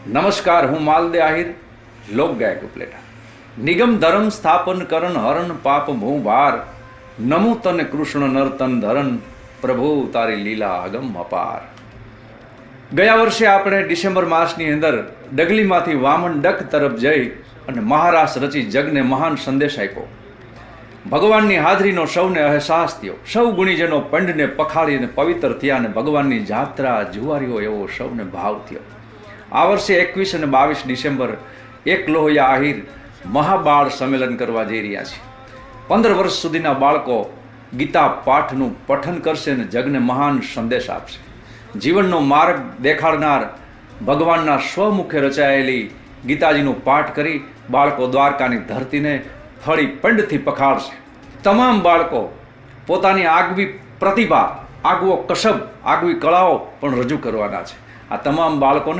નમસ્કાર, હું માલદે આહિર, લોકગાયક ઉપલેટા. નિગમ ધર્મ સ્થાપન કરન હરણ પાપ ભૂ ભાર, નમુ તને કૃષ્ણ નર્તન ધરન, પ્રભુ તારી લીલા અગમ અપાર. ગયા વર્ષે આપણે ડિસેમ્બર માસની અંદર ડગલીમાંથી વામન ડક તરફ જઈ અને મહારાસ રચી જગને મહાન સંદેશ આપ્યો. ભગવાનની હાજરીનો સૌને અહેસાસ થયો. સૌ ગુણીજનો પંડને પખાળીને પવિત્ર થયા અને ભગવાનની જાત્રા જુવારીઓ એવો સૌને ભાવ થયો. આ વર્ષે 21 અને 22 ડિસેમ્બર એક લોહિયા આહિર મહાબાળ સંમેલન કરવા જઈ રહ્યા છે. 15 વર્ષ સુધીના બાળકો ગીતા પાઠનું પઠન કરશે અને જગને મહાન સંદેશ આપશે. જીવનનો માર્ગ દેખાડનાર ભગવાનના સ્વમુખે રચાયેલી ગીતાજીનું પાઠ કરી બાળકો દ્વારકાની ધરતીને ફળી પંડથી પખાડશે. તમામ બાળકો પોતાની આગવી પ્રતિભા, આગવો કસબ, આગવી કળાઓ પણ રજૂ કરવાના છે. આ તમામ બાળકોને